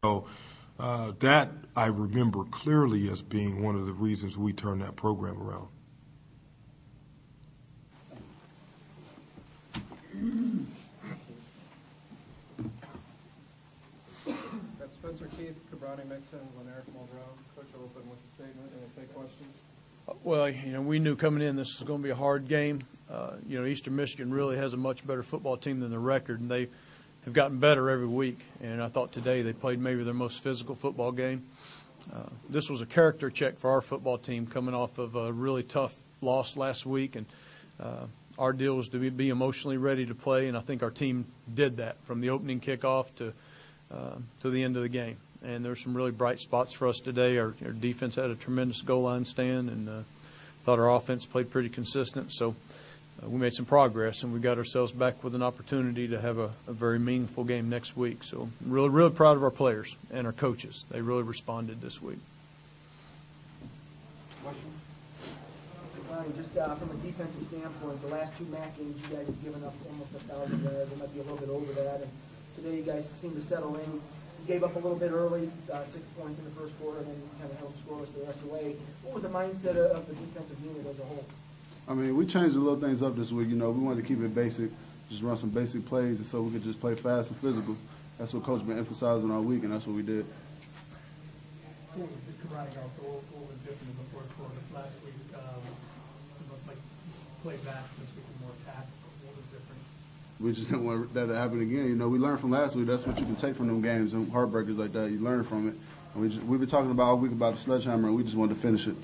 So that I remember clearly as being one of the reasons we turned that program around. That's Spencer Keith, Cabrani Mixon, Rynearson Stadium. Coach will open with a statement and take questions. Well, we knew coming in this was going to be a hard game. Eastern Michigan really has a much better football team than the record, and they have gotten better every week. And I thought today they played maybe their most physical football game. This was a character check for our football team coming off of a really tough loss last week, and our deal was to be emotionally ready to play, and I think our team did that from the opening kickoff to the end of the game. And there were some really bright spots for us today. Our defense had a tremendous goal line stand, and thought our offense played pretty consistent. So we made some progress, and we got ourselves back with an opportunity to have a very meaningful game next week. So really, really proud of our players and our coaches. They really responded this week. Just from a defensive standpoint, the last two MAC games, you guys have given up almost 1,000 yards. It might be a little bit over that. And today, you guys seem to settle in. You gave up a little bit early, 6 points in the first quarter, and then kind of held scoreless the rest of the way. What was the mindset of the defensive unit as a whole? I mean, we changed the little things up this week. We wanted to keep it basic, just run some basic plays, and so we could just play fast and physical. That's what Coach been emphasizing all week, and that's what we did. What was different in the fourth quarter? Last week, it looked like you played back. This week was more tactical. What was different? We just didn't want that to happen again. We learned from last week. That's what you can take from them games and heartbreakers like that. You learn from it. And we've been talking about all week about the sledgehammer, and we just wanted to finish it.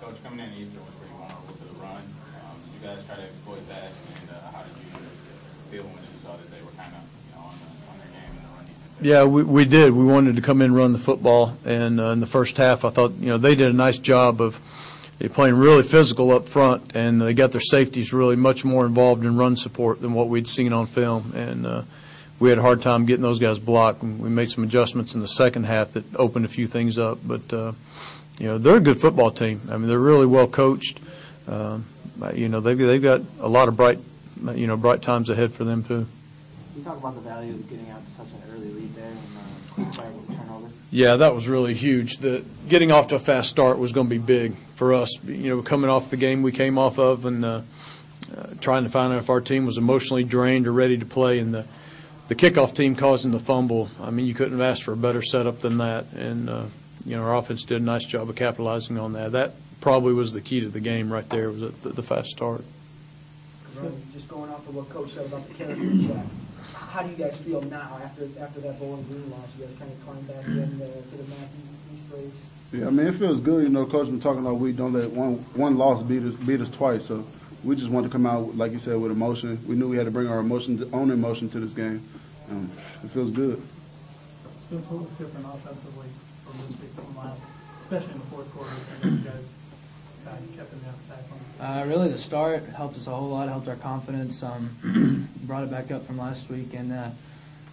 Coach, coming in Eastern was pretty vulnerable to the run. Did you guys try to exploit that? And how did you feel when you saw that they were kind of on their game in the run defense? Yeah, we did. We wanted to come in and run the football. And in the first half, I thought, they did a nice job of playing really physical up front, and they got their safeties really much more involved in run support than what we'd seen on film. And we had a hard time getting those guys blocked, and we made some adjustments in the second half that opened a few things up. But, they're a good football team. I mean, they're really well coached. They've got a lot of bright times ahead for them, too. Can you talk about the value of getting out to such an early lead there and turnover? Yeah, that was really huge. Getting off to a fast start was going to be big for us. Coming off the game we came off of and trying to find out if our team was emotionally drained or ready to play. And the kickoff team causing the fumble, I mean, you couldn't have asked for a better setup than that. And, our offense did a nice job of capitalizing on that. That probably was the key to the game right there, was the fast start. Just going off of what Coach said about the character check, how do you guys feel now after that Bowling Green loss? You guys kind of climbed back in to the MAC East race. Yeah, I mean, it feels good. Coach been talking all week. Don't let one loss beat us twice. So we just wanted to come out, like you said, with emotion. We knew we had to bring our own emotion to this game. It feels good. What was different offensively from this week from last, especially in the fourth quarter? You guys kept in the attack. Really, the start helped us a whole lot. Helped our confidence. Brought it back up from last week. And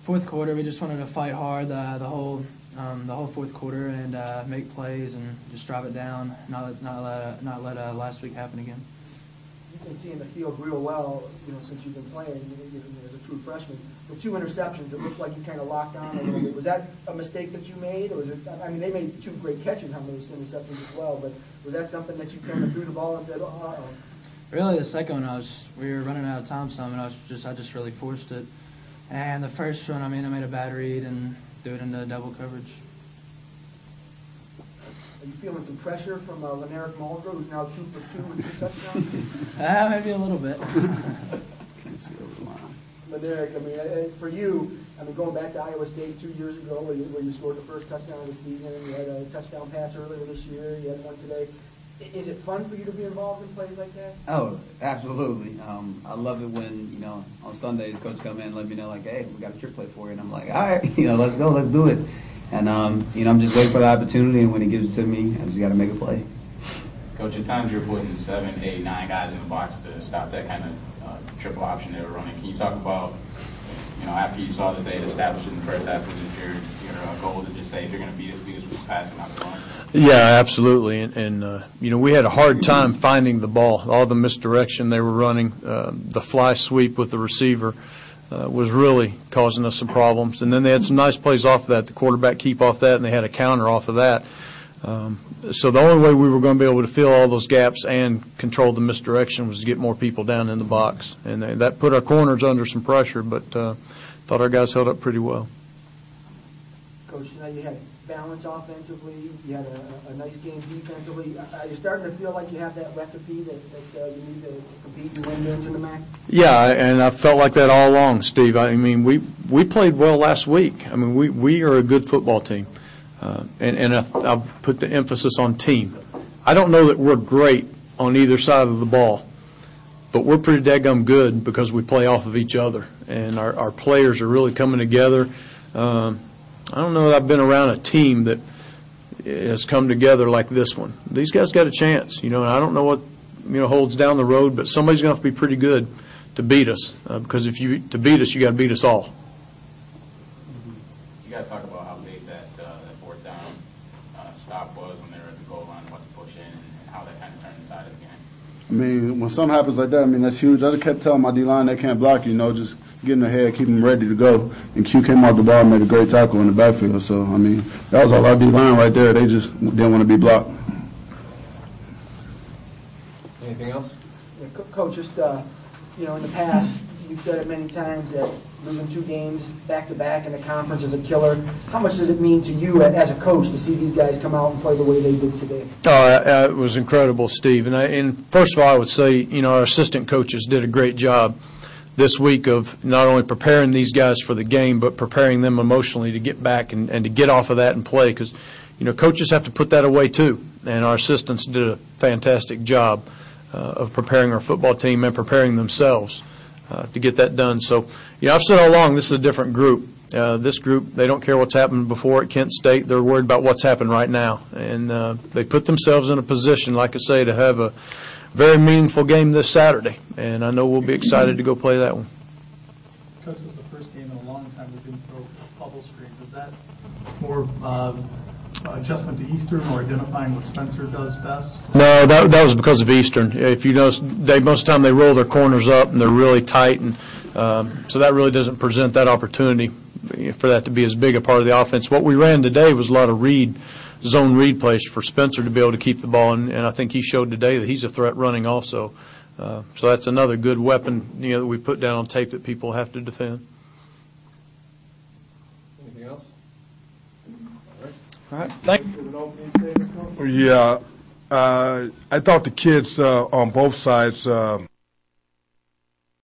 fourth quarter, we just wanted to fight hard the whole fourth quarter and make plays and just drive it down. Not let last week happen again. You've been seeing the field real well, since you've been playing as a true freshman. The 2 interceptions, it looked like you kind of locked on a little bit. Was that a mistake that you made, or was it? I mean, they made 2 great catches on those interceptions as well. But was that something that you kind of threw the ball and said, "Oh"? Really, the second one, we were running out of time some, and I just really forced it. And the first one, I made a bad read and threw it into double coverage. Are you feeling some pressure from Rynearson Stadium, who's now 2 for 2 with 2 touchdowns? Maybe a little bit. Can't see over the line. Rynearson, for you, going back to Iowa State 2 years ago, where you scored the first touchdown of the season, you had a touchdown pass earlier this year, you had one today. Is it fun for you to be involved in plays like that? Oh, absolutely. I love it when, on Sundays, Coach come in and let me know, like, hey, we got a trick play for you. And I'm like, all right, let's go, let's do it. And, I'm just waiting for the opportunity, and when he gives it to me, I just got to make a play. Coach, at times you're putting 7, 8, 9 guys in the box to stop that kind of triple option they were running. Can you talk about, after you saw that they had established it in the first half, was it your goal to just say if you're going to beat us with passing, not the run? Yeah, absolutely. And we had a hard time finding the ball. All the misdirection they were running, the fly sweep with the receiver, was really causing us some problems. And then they had some nice plays off of that. The quarterback keep off that, and they had a counter off of that. So the only way we were going to be able to fill all those gaps and control the misdirection was to get more people down in the box. And that put our corners under some pressure, but thought our guys held up pretty well. Coach, you had balance offensively, you had a nice game defensively. Are you starting to feel like you have that recipe that you need to compete and win games in the MAC? Yeah, and I felt like that all along, Steve. I mean, we played well last week. I mean, we are a good football team. And I'll put the emphasis on team. I don't know that we're great on either side of the ball, but we're pretty daggum good because we play off of each other, and our players are really coming together. I don't know that I've been around a team that has come together like this one. These guys got a chance, and I don't know what holds down the road, but somebody's going to have to be pretty good to beat us because to beat us, you got to beat us all. You guys talk about how big that fourth down stop was when they were at the goal line, what to push in, and how that kind of turned the tide of the game. I mean, when something happens like that, I mean, that's huge. I just kept telling my D-line they can't block, just get in the head, keep them ready to go. And Q came off the ball and made a great tackle in the backfield. So, I mean, that was all our D-line right there. They just didn't want to be blocked. Anything else? Yeah, Coach, just, in the past, you've said it many times that losing 2 games back-to-back in the conference is a killer. How much does it mean to you as a coach to see these guys come out and play the way they did today? Oh, it was incredible, Steve. And first of all, I would say, our assistant coaches did a great job this week of not only preparing these guys for the game, but preparing them emotionally to get back and to get off of that and play. Because, coaches have to put that away too. And our assistants did a fantastic job of preparing our football team and preparing themselves to get that done. So, I've said all along this is a different group. This group, they don't care what's happened before at Kent State. They're worried about what's happened right now. And they put themselves in a position, like I say, to have a very meaningful game this Saturday. And I know we'll be excited to go play that one. Coach, it was the first game in a long time we didn't throw bubble screens. Is that more adjustment to Eastern or identifying what Spencer does best? No, that was because of Eastern. If you notice, most of the time they roll their corners up and they're really tight, and so that really doesn't present that opportunity for that to be as big a part of the offense. What we ran today was a lot of zone read plays for Spencer to be able to keep the ball, and I think he showed today that he's a threat running also. So that's another good weapon that we put down on tape that people have to defend. Anything else? All right. Thank you. Yeah, I thought the kids on both sides